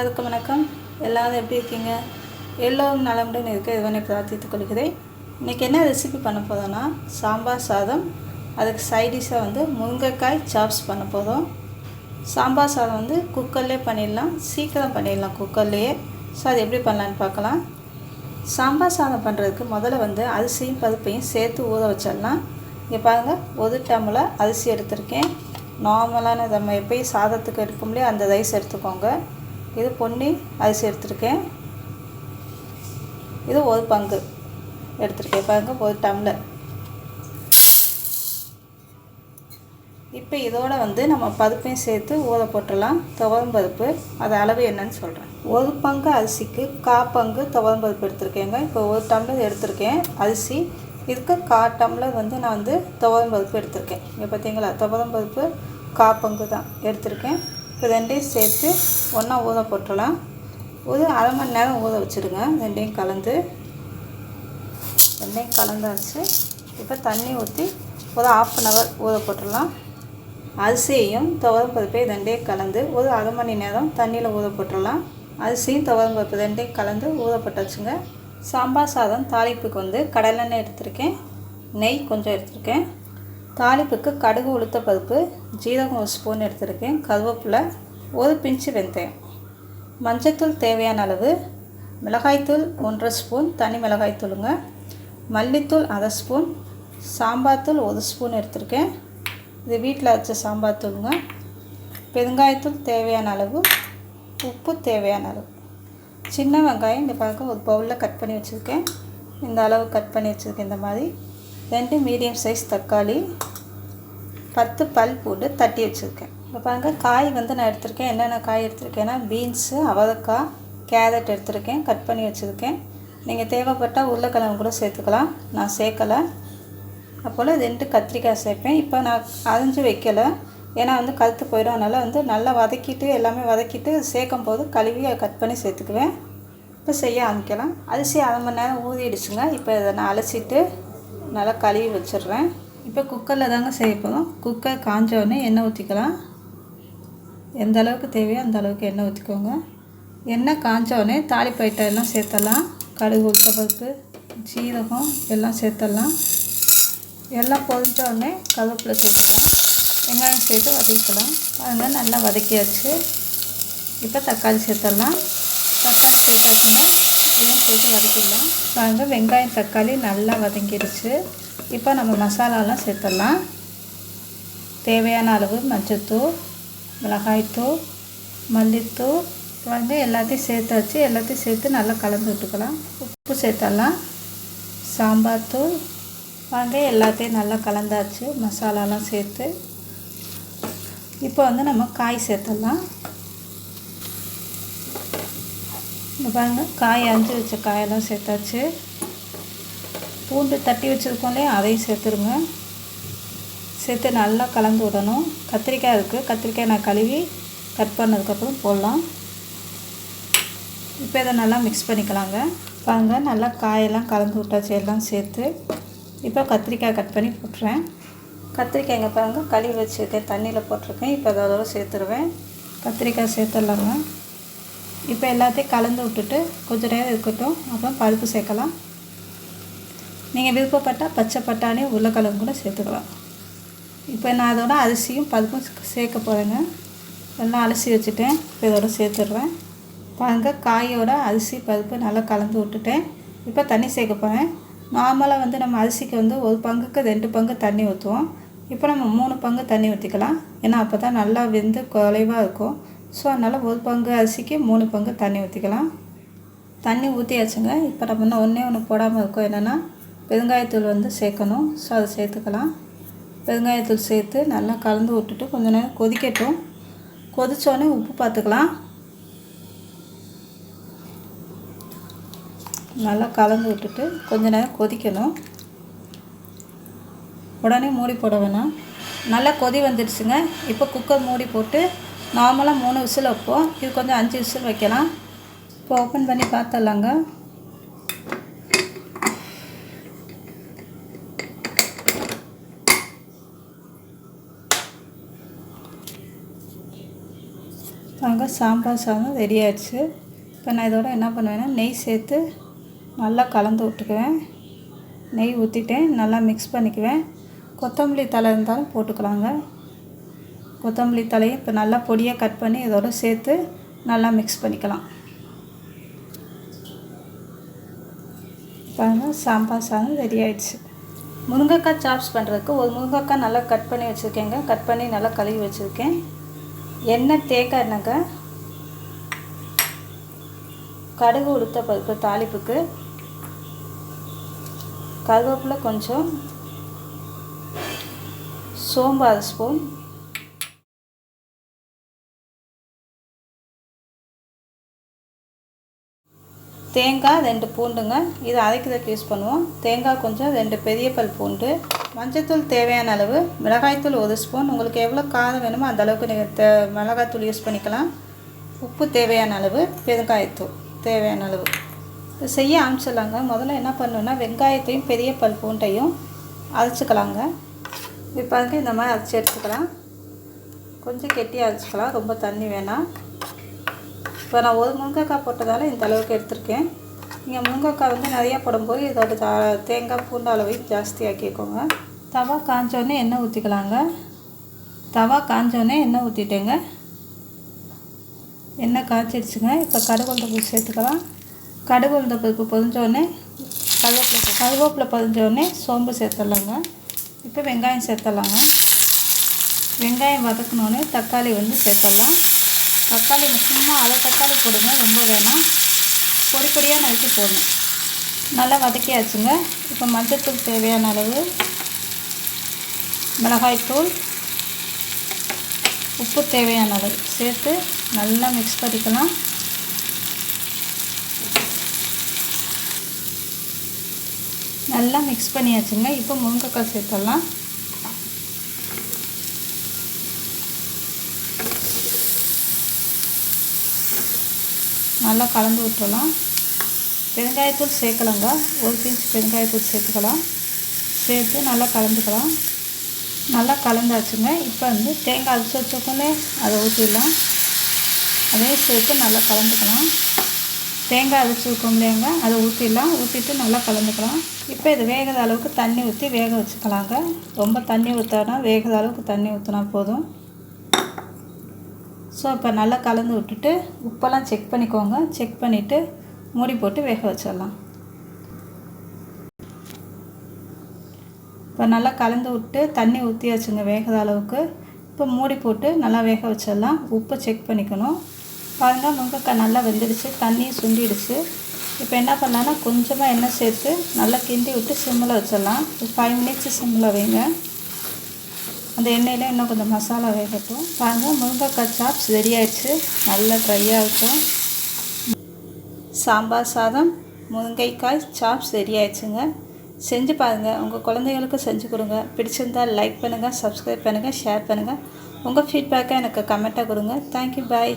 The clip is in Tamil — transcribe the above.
அனைவருக்கும் வணக்கம். எல்லாரும் எப்படி இருக்கீங்க? எல்லோரும் நலமுடன் இருக்க இறைவனை பிரார்த்தித்துக் கொள்கிறேன். இன்றைக்கி என்ன ரெசிபி பண்ண போகிறோன்னா சாம்பார் சாதம். அதுக்கு சைடிஷாக முருங்கைக்காய் சாப்ஸ் பண்ண போகிறோம். சாம்பார் சாதம் குக்கர்லேயே பண்ணிடலாம், சீக்கிரம் பண்ணிடலாம் குக்கர்லேயே. ஸோ அது எப்படி பண்ணலான்னு பார்க்கலாம். சாம்பார் சாதம் பண்ணுறதுக்கு முதல்ல அரிசியும் பருப்பையும் சேர்த்து ஊற வச்சிடலாம். இங்கே பாருங்கள், 1 டம்ளர் அரிசி எடுத்திருக்கேன். நார்மலான நம்ம எப்போயும் சாதத்துக்கு எடுக்கும்போதே அந்த ரைஸ் எடுத்துக்கோங்க. இது பொன்னி அரிசி எடுத்திருக்கேன். இது 1 பங்கு எடுத்திருக்கேன். பாருங்கள், 1 டம்ளர். இப்போ இதோட நம்ம பருப்பையும் சேர்த்து ஊற போட்டுடலாம். துவரம் பருப்பு, அது அளவு என்னன்னு சொல்கிறேன். 1 பங்கு அரிசிக்கு 1/4 பங்கு துவரம் பருப்பு எடுத்திருக்கேங்க. இப்போ 1 டம்ளர் எடுத்திருக்கேன் அரிசி. இதுக்கு 1/4 டம்ளர் நான் துவரம் பருப்பு எடுத்திருக்கேன். இங்கே பார்த்தீங்களா, துவரம் பருப்பு 1/4 பங்கு தான் எடுத்திருக்கேன். இப்போ ரெண்டையும் சேர்த்து ஒன்றா ஊற போட்டுடலாம். ஒரு அரை மணி நேரம் ஊற வச்சுருங்க. ரெண்டையும் கலந்தாச்சு. இப்போ தண்ணி ஊற்றி ஒரு 1/2 hour ஊற போட்டுடலாம். அரிசியையும் துவரம் பருப்பையும் ரெண்டையும் கலந்து ஒரு அரை மணி நேரம் தண்ணியில் ஊற போட்டுடலாம். அரிசியும் துவரம் பருப்பு ரெண்டையும் கலந்து ஊற போட்டாச்சுங்க. சாம்பார் சாதம் தாளிப்புக்கு கடலெண்ணெய் எடுத்திருக்கேன், நெய் கொஞ்சம் எடுத்திருக்கேன். தாளிப்புக்கு கடுகு, உளுத்த பருப்பு, ஜீரகம் 1 ஸ்பூன் எடுத்திருக்கேன், கருவேப்பிலை, 1 பிஞ்சு வெந்தயம், மஞ்சத்தூள் தேவையான அளவு, மிளகாய்த்தூள் 1/2 ஸ்பூன் தனி மிளகாய்த்தூளுங்க, மல்லித்தூள் 1/2 ஸ்பூன், சாம்பார் தூள் 1 ஸ்பூன் எடுத்திருக்கேன். இது வீட்டில் வச்ச சாம்பார் தூளுங்க. பெருங்காயத்தூள் தேவையான அளவு, உப்பு தேவையான அளவு. சின்ன வெங்காயம் இங்கே பார்க்க ஒரு பவுலில் கட் பண்ணி வச்சுருக்கேன். இந்த அளவு கட் பண்ணி வச்சுருக்கேன். இந்த மாதிரி 2 மீடியம் சைஸ் தக்காளி, 10 பல் பூண்டு தட்டி வச்சுருக்கேன். இப்போ பாருங்கள், காய் நான் எடுத்திருக்கேன். என்னென்ன காய் எடுத்திருக்கேன்னா பீன்ஸு, அவரைக்காய், கேரட் எடுத்திருக்கேன், கட் பண்ணி வச்சுருக்கேன். நீங்கள் தேவைப்பட்டால் உருளைக்கிழங்கு கூட சேர்த்துக்கலாம். நான் சேர்க்கலை. அப்போல் 2 கத்திரிக்காய் சேர்ப்பேன். இப்போ நான் அரிஞ்சு வைக்கலை, ஏன்னா கருத்து போயிடும். அதனால் நல்லா வதக்கிட்டு எல்லாமே வதக்கிட்டு சேர்க்கும் போது கழுவி கட் பண்ணி சேர்த்துக்குவேன். இப்போ செய்ய ஆரம்பிக்கலாம். அரிசி அரை மணி நேரம் ஊறிடுச்சுங்க. இப்போ இதை நான் அலசிட்டு நல்லா கழுவி வச்சிடுறேன். இப்போ குக்கரில் தாங்க செய்ய போகிறோம். குக்கர் காஞ்சோடனே எண்ணெய் ஊற்றிக்கலாம். எந்த அளவுக்கு தேவையோ அந்த அளவுக்கு எண்ணெய் ஊற்றிக்கோங்க. எண்ணெய் காஞ்சோடனே தாளிப்பு ஐட்டம் எல்லாம் சேர்த்துடலாம். கடுகு, உளுத்தம்பருப்பு, ஜீரகம் எல்லாம் சேர்த்துடலாம். எல்லாம் பொரிஞ்சோடனே கருவேப்பிலை சேர்த்துக்கலாம். வெங்காயம் சேர்த்து வதக்கலாம். பாருங்கள், நல்லா வதக்கியாச்சு. இப்போ தக்காளி சேர்த்துடலாம். தக்காளி சேர்த்தாச்சுங்க. இதையும் சேர்த்து வதக்கிடலாம். பாருங்கள், வெங்காயம் தக்காளி நல்லா வதங்கிடுச்சு. இப்போ நம்ம மசாலாலாம் சேர்த்துடலாம். தேவையான அளவு மஞ்சள்தூள், மிளகாய்த்தூள், மல்லித்தூள், பாருங்கள் எல்லாத்தையும் சேர்த்தாச்சு. எல்லாத்தையும் சேர்த்து நல்லா கலந்து விட்டுக்கலாம். உப்பு சேர்த்துடலாம். சாம்பார் தூள், பாருங்கள் எல்லாத்தையும் நல்லா கலந்தாச்சு மசாலாலாம் சேர்த்து. இப்போ நம்ம காய் சேர்த்துடலாம். இங்கே பாருங்கள், காய் அரிஞ்சு வச்ச காயெல்லாம் சேர்த்தாச்சு. பூண்டு தட்டி வச்சுருக்கோம் இல்லையா, அதையும் சேர்த்துருங்க. சேர்த்து நல்லா கலந்து விடணும். கத்திரிக்காய் இருக்குது, கத்திரிக்காய் நான் கழுவி கட் பண்ணதுக்கப்புறம் போடலாம். இப்போ இதை நல்லா மிக்ஸ் பண்ணிக்கலாங்க. பாருங்கள், நல்லா காயெல்லாம் கலந்து விட்டாச்சு எல்லாம் சேர்த்து. இப்போ கத்திரிக்காய் கட் பண்ணி போட்டுறேன். கத்திரிக்காய் இங்கே பாருங்கள், கழுவி வச்சுருக்கேன், தண்ணியில் போட்டிருக்கேன். இப்போ அதோட சேர்த்துருவேன். கத்திரிக்காய் சேர்த்துடலாங்க. இப்போ எல்லாத்தையும் கலந்து விட்டுட்டு கொஞ்சம் நேரம் இருக்கட்டும். அப்புறம் பருப்பு சேர்க்கலாம். நீங்கள் விருப்பப்பட்டால் பச்சை பட்டாணி, உருளைக்கிழங்கு கூட சேர்த்துக்கலாம். இப்போ நான் அதோட அரிசியும் பருப்பும் சேர்க்க போகிறேங்க. எல்லாம் அலசி வச்சுட்டேன். இப்போ இதோட சேர்த்துடுறேன். பாருங்கள், காயோட அரிசி பருப்பு நல்லா கலந்து விட்டுட்டேன். இப்போ தண்ணி சேர்க்க போகிறேன். நார்மலாக நம்ம அரிசிக்கு 1 பங்குக்கு 2 பங்கு தண்ணி ஊற்றுவோம். இப்போ நம்ம 3 பங்கு தண்ணி ஊற்றிக்கலாம். ஏன்னா அப்போ தான் நல்லா வெந்து குறைவாக இருக்கும். ஸோ அதனால் 1 பங்கு அரிசிக்கு 3 பங்கு தண்ணி ஊற்றிக்கலாம். தண்ணி ஊற்றியாச்சுங்க. இப்போ நம்ம ஒன்று போடாமல் இருக்கோம். என்னென்னா பெருங்காயத்தூள் சேர்க்கணும். ஸோ அதை சேர்த்துக்கலாம். பெருங்காயத்தூள் சேர்த்து நல்லா கலந்து விட்டுட்டு கொஞ்சம் நேரம் கொதிக்கட்டும். கொதித்தோடனே உப்பு பார்த்துக்கலாம். நல்லா கலந்து விட்டுட்டு கொஞ்சம் நேரம் கொதிக்கணும். உடனே மூடி போட வேணாம். நல்லா கொதி வந்துடுச்சுங்க. இப்போ குக்கர் மூடி போட்டு நார்மலாக 3 விசில் வைப்போம். இது கொஞ்சம் 5 விசில் வைக்கலாம். இப்போ ஓப்பன் பண்ணி பார்த்துடலாங்க. பாருங்க சாம்பார் சாதம் ரெடி ஆயிடுச்சு. இப்போ நான் இதோட என்ன பண்ணுவேன்னா நெய் சேர்த்து நல்லா கலந்து விட்டுக்குவேன். நெய் ஊற்றிட்டேன், நல்லா மிக்ஸ் பண்ணிக்குவேன். கொத்தமல்லி தழை இருந்தாலும் போட்டுக்கலாங்க. கொத்தமல்லி தலையை இப்போ நல்லா பொடியாக கட் பண்ணி இதோட சேர்த்து நல்லா மிக்ஸ் பண்ணிக்கலாம். பாருங்கள் சாம்பார் சாதம் ரெடி ஆயிடுச்சு. முருங்கைக்காய் சாப்ஸ் பண்ணுறதுக்கு ஒரு முருங்கைக்காய் நல்லா கட் பண்ணி வச்சுருக்கேங்க. கட் பண்ணி நல்லா கழுவி வச்சுருக்கேன். எண்ணெய் தேங்காய் எண்ணெய்ங்க, கடுகு உளுத்த பருப்பு தாளிப்புக்கு, கருவேப்பிலை கொஞ்சம், சோம்பு 1 ஸ்பூன், தேங்காய் 2 பூண்டுங்க. இது அரைக்கிறதுக்கு யூஸ் பண்ணுவோம். தேங்காய் கொஞ்சம், 2 பெரிய பல் பூண்டு, மஞ்சள்தூள் தேவையான அளவு, மிளகாய்த்தூள் 1 ஸ்பூன். உங்களுக்கு எவ்வளோ காரம் வேணுமோ அந்த அளவுக்கு நீங்கள் மிளகாய்த்தூள் யூஸ் பண்ணிக்கலாம். உப்பு தேவையான அளவு, பெருங்காயத்தூள் தேவையான அளவு. இப்போ செய்ய ஆரம்பிச்சிடலாங்க. முதல்ல என்ன பண்ணணுன்னா வெங்காயத்தையும் பெரிய பல் பூண்டையும் அரைச்சிக்கலாங்க. இப்போ அதுக்கு இந்த மாதிரி அரைச்சி எடுத்துக்கலாம். கொஞ்சம் கெட்டியாக அரைச்சிக்கலாம், ரொம்ப தண்ணி வேணாம். இப்போ நான் ஒரு முருங்கைக்காய் போட்டதால் இந்த அளவுக்கு எடுத்திருக்கேன். நீங்கள் முருங்கைக்காய் நிறையா போடும்போது இதோட தேங்காய் பூண்டு அளவையும் ஜாஸ்தி ஆக்கிக்கோங்க. தவா காஞ்சோடனே எண்ணெய் ஊற்றிக்கலாங்க. தவா காஞ்சோடனே எண்ணெய் ஊற்றிட்டேங்க. எண்ணெய் காய்ச்சிடுச்சுங்க. இப்போ கடுகு உளுந்த பருப்பு சேர்த்துக்கலாம். கடுகு உளுந்த பருப்பு பொரிஞ்சோடனே கருவேப்பிலை பொரிஞ்சோடனே சோம்பு சேர்த்துடலாங்க. இப்போ வெங்காயம் சேர்த்துடலாங்க. வெங்காயம் வதக்கினோடனே தக்காளி சேர்த்துடலாம். தக்காளி முக்கியமாக அரை தக்காளி போடுங்க, ரொம்ப வேணாம். பொடி பொடியாக நறுக்கி போடணும். நல்லா வதக்கியாச்சுங்க. இப்போ மஞ்சள்தூள் தேவையான அளவு, மிளகாய்த்தூள், உப்பு தேவையான அளவு சேர்த்து நல்லா மிக்ஸ் பண்ணிக்கலாம். நல்லா மிக்ஸ் பண்ணியாச்சுங்க. இப்போ முருங்கைக்காய் சேர்த்துடலாம். நல்லா கலந்து விட்டுறலாம். பெருங்காயத்தூள் சேர்க்கலாங்க. 1 பிஞ்ச் பெருங்காயத்தூள் சேர்த்துக்கலாம். சேர்த்து நல்லா கலந்துக்கலாம். நல்லா கலந்தாச்சுங்க. இப்போ தேங்காய் அரைச்சி வச்சோன்னே அதை ஊற்றிடலாம். அதையும் சேர்த்து நல்லா கலந்துக்கலாம். தேங்காய் அரைச்சி வைக்கோம் இல்லையாங்க, அதை ஊற்றிடலாம். ஊற்றிட்டு நல்லா கலந்துக்கலாம். இப்போ இது வேகிற அளவுக்கு தண்ணி ஊற்றி வேக வச்சுக்கலாங்க. ரொம்ப தண்ணி ஊற்றானா, வேகிற அளவுக்கு தண்ணி ஊற்றினா போதும். ஸோ இப்போ நல்லா கலந்து விட்டுட்டு உப்பெல்லாம் செக் பண்ணிக்கோங்க. செக் பண்ணிவிட்டு மூடி போட்டு வேக வச்சிடலாம். இப்போ நல்லா கலந்து விட்டு தண்ணி ஊற்றி வச்சுங்க வேகிற அளவுக்கு. இப்போ மூடி போட்டு நல்லா வேக வச்சிடலாம். உப்பு செக் பண்ணிக்கணும். பாருங்கள் முருங்கைக்காய் நல்லா வெந்துடுச்சு, தண்ணியும் சுண்டிடுச்சு. இப்போ என்ன பண்ணலான்னா கொஞ்சமாக எண்ணெய் சேர்த்து நல்லா கிண்டி விட்டு சிம்மில் வச்சிடலாம். 5 மினிட்ஸ் சிம்மில் வைங்க. அந்த எண்ணெயில் இன்னும் கொஞ்சம் மசாலா வேகட்டும். பாருங்கள் முருங்கைக்காய் சாப்ஸ் ரெடி ஆயிடுச்சு. நல்லா ட்ரையாக இருக்கும். சாம்பார் சாதம் முருங்கைக்காய் சாப்ஸ் ரெடி ஆயிடுச்சுங்க. செஞ்சு பாருங்கள். உங்கள் குழந்தைங்களுக்கு செஞ்சு கொடுங்க. பிடிச்சிருந்தால் லைக் பண்ணுங்கள், சப்ஸ்கிரைப் பண்ணுங்கள், ஷேர் பண்ணுங்கள். உங்கள் ஃபீட்பேக்கை எனக்கு கமெண்ட்டாக கொடுங்க. தேங்க்யூ, பாய்.